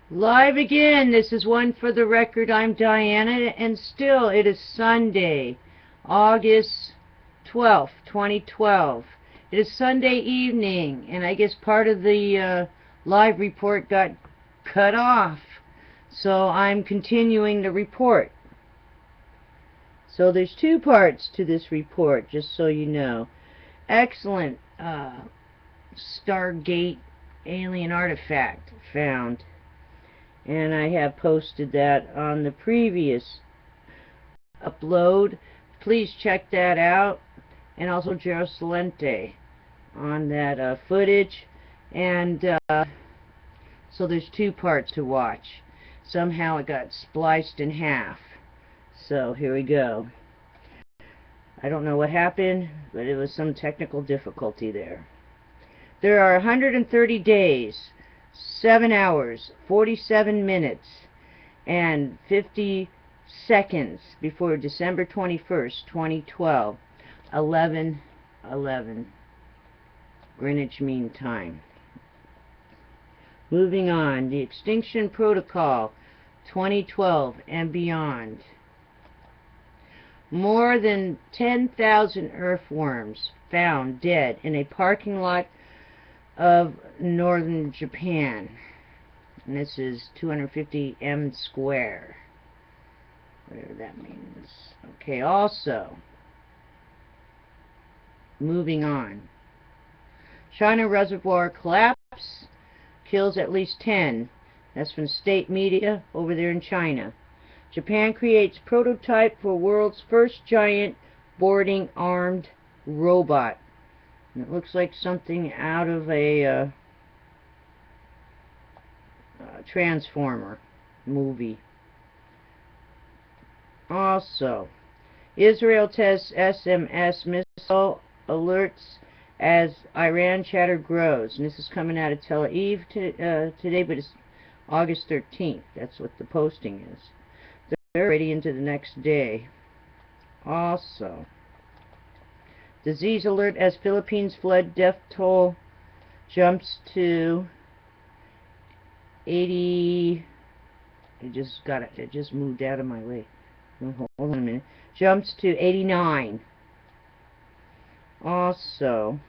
Live again. This is One for the Record. I'm Diana, and still it is Sunday, August 12th, 2012. It is Sunday evening, and I guess part of the live report got cut off. So I'm continuing the report. So there's two parts to this report, just so you know. Excellent Stargate alien artifact found. And I have posted that on the previous upload. Please check that out. And also Jerusalente on that footage. And so there's two parts to watch. Somehow it got spliced in half. So here we go. I don't know what happened, but it was some technical difficulty there. There are 130 days, 7 hours, 47 minutes, and 50 seconds before December 21st, 2012, 11:11 Greenwich Mean Time. Moving on, the Extinction Protocol 2012 and beyond. More than 10,000 earthworms found dead in a parking lot of northern Japan. And this is 250 m square, whatever that means. Okay, also moving on, China reservoir collapse kills at least 10. That's from state media over there in China. Japan creates prototype for world's first giant boarding armed robot. It looks like something out of a Transformer movie. Also, Israel tests SMS missile alerts as Iran chatter grows. And this is coming out of Tel Aviv today, but it's August 13th. That's what the posting is. They're already into the next day. Also, disease alert as Philippines flood death toll jumps to 80. It just moved out of my way. Hold on a minute. Jumps to 89. Also,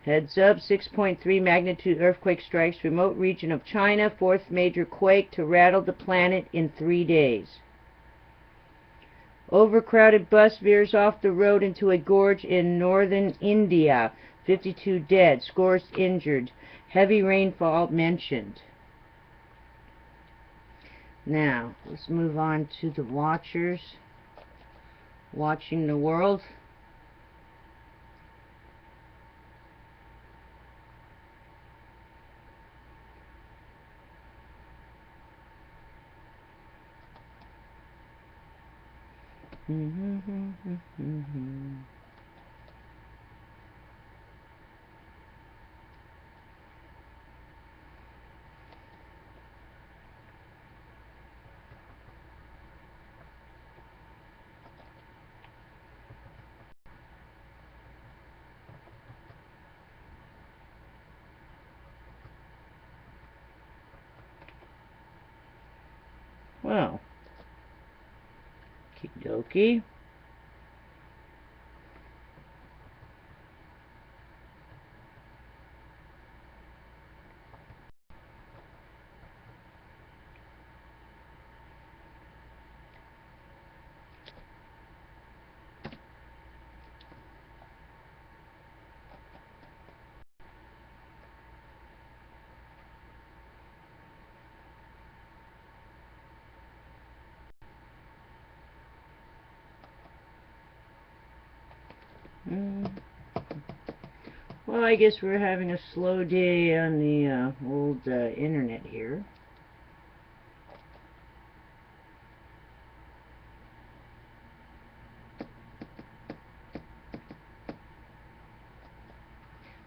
heads up, 6.3 magnitude earthquake strikes remote region of China, fourth major quake to rattle the planet in 3 days. Overcrowded bus veers off the road into a gorge in northern India. 52 dead, scores injured. Heavy rainfall mentioned. Now, let's move on to the watchers watching the world. Well, okie dokie. Well, I guess we're having a slow day on the old internet here.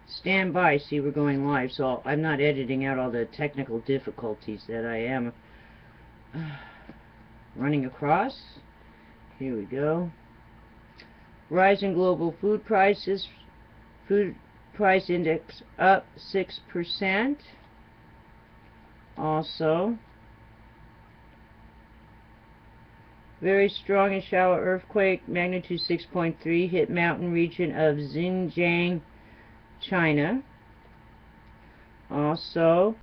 Stand by, see, we're going live, so I'm not editing out all the technical difficulties that I am running across. Here we go. Rising global food prices. Food price index up 6%. Also, very strong and shallow earthquake, magnitude 6.3, hit mountain region of Xinjiang, China. Also,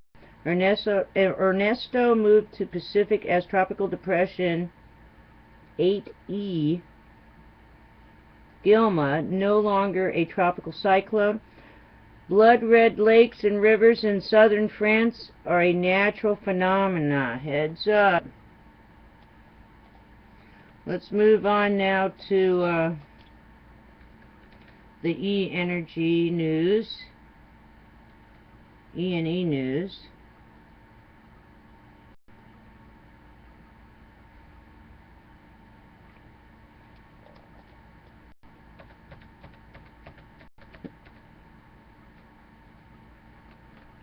Ernesto moved to Pacific as Tropical Depression 8E. Gilma, no longer a tropical cyclone. Blood-red lakes and rivers in southern France are a natural phenomena. Heads up. Let's move on now to the E-Energy news. E&E news.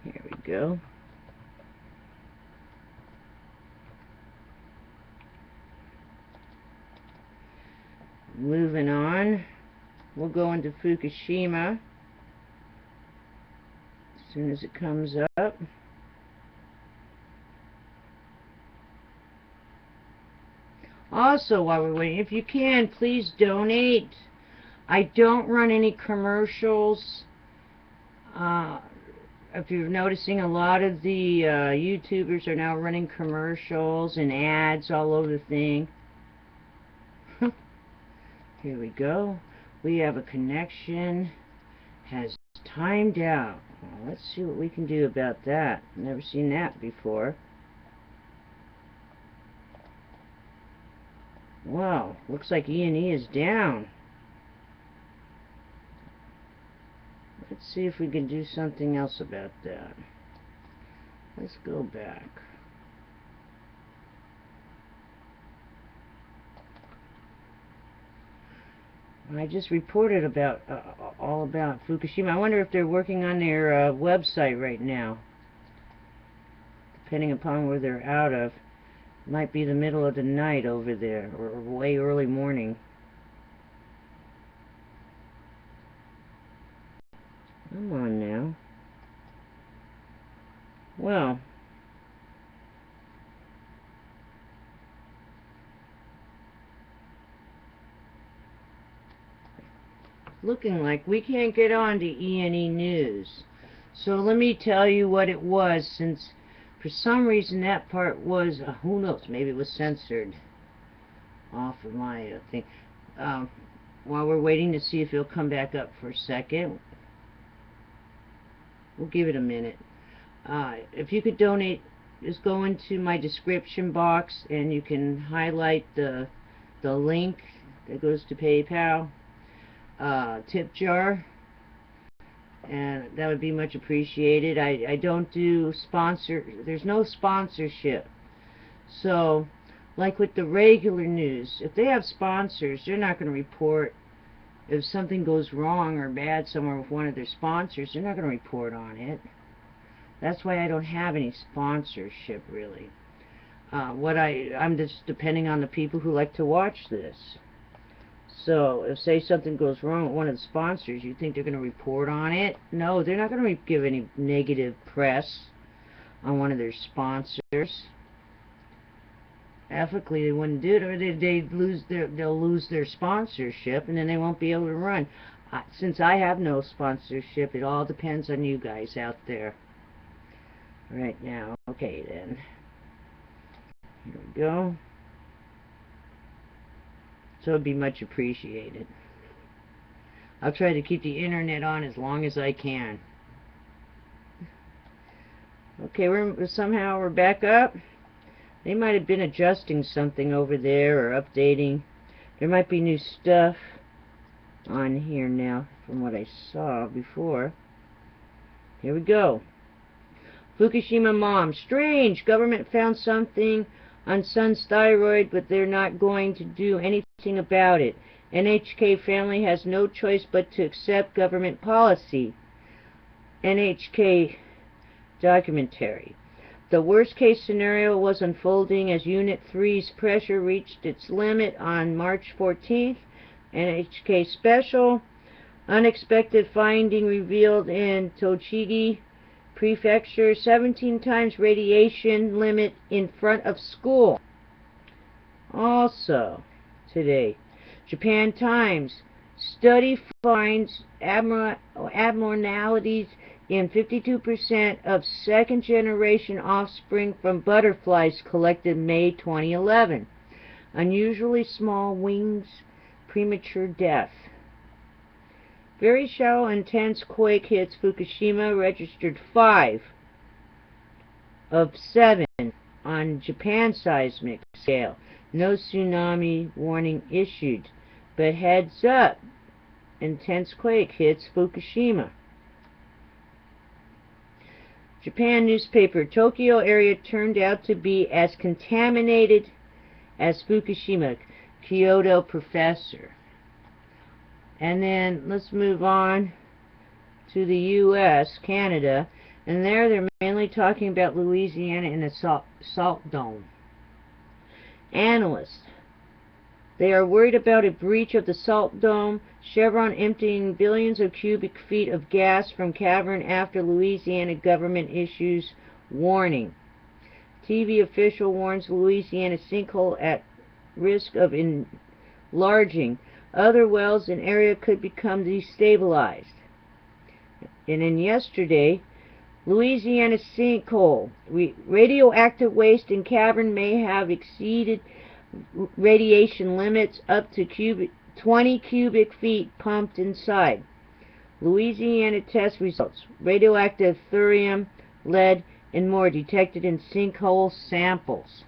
Here we go. Moving on, we'll go into Fukushima as soon as it comes up. Also, while we're waiting, if you can, please donate. I don't run any commercials. If you're noticing, a lot of the YouTubers are now running commercials and ads all over the thing. Here we go. We have a connection. Has timed out. Well, let's see what we can do about that. Never seen that before. Wow, looks like E&E is down. Let's see if we can do something else about that. Let's go back. I just reported about all about Fukushima. I wonder if they're working on their website right now. Depending upon where they're out of. It might be the middle of the night over there, or way early morning. Come on now. Well, looking like we can't get on to E&E News. So let me tell you what it was, since for some reason that part was, who knows, maybe it was censored off of my thing. While we're waiting to see if it'll come back up for a second, we'll give it a minute. If you could donate, just go into my description box and you can highlight the link that goes to PayPal. Tip jar, and that would be much appreciated. I don't do there's no sponsorship. So like with the regular news, if they have sponsors, they're not going to report if something goes wrong or bad somewhere with one of their sponsors. They're not going to report on it. That's why I don't have any sponsorship, really. I'm just depending on the people who like to watch this. So, if say something goes wrong with one of the sponsors, you think they're going to report on it? No, they're not going to give any negative press on one of their sponsors. Ethically, they wouldn't do it, or they'll lose their sponsorship, and then they won't be able to run. Since I have no sponsorship, it all depends on you guys out there. Right now, okay then. Here we go. So it'd be much appreciated. I'll try to keep the internet on as long as I can. Okay, somehow we're back up. They might have been adjusting something over there or updating. There might be new stuff on here now from what I saw before. Here we go. Fukushima mom. Strange. Government found something on son's thyroid, but they're not going to do anything about it. NHK family has no choice but to accept government policy. NHK documentary. The worst case scenario was unfolding as Unit 3's pressure reached its limit on March 14th. NHK special. Unexpected finding revealed in Tochigi Prefecture, 17 times radiation limit in front of school. Also, today, Japan Times, study finds abnormalities in 52% of second-generation offspring from butterflies collected May 2011. Unusually small wings, premature death. Very shallow, intense quake hits Fukushima, registered 5 of 7 on Japan seismic scale. No tsunami warning issued, but heads up, intense quake hits Fukushima. Japan newspaper, Tokyo area turned out to be as contaminated as Fukushima, Kyoto professor. And then let's move on to the U.S., Canada, and they're mainly talking about Louisiana and the salt dome. Analysts, they are worried about a breach of the salt dome, Chevron emptying billions of cubic feet of gas from cavern after Louisiana government issues warning. TV official warns Louisiana sinkhole at risk of enlarging. Other wells in area could become destabilized. And then yesterday, Louisiana sinkhole. Radioactive waste in cavern may have exceeded radiation limits up to 20 cubic feet pumped inside. Louisiana test results. Radioactive thorium, lead, and more detected in sinkhole samples.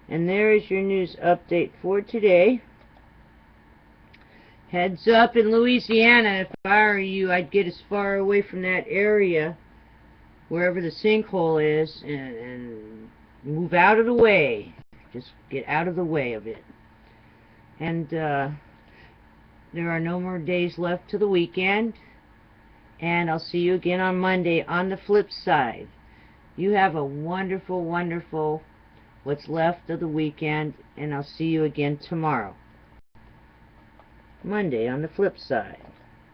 And there is your news update for today. Heads up in Louisiana, if I were you, I'd get as far away from that area, wherever the sinkhole is, and move out of the way. Just get out of the way of it. And there are no more days left to the weekend, and I'll see you again on Monday on the flip side. You have a wonderful, wonderful what's left of the weekend, and I'll see you again tomorrow. Monday on the flip side.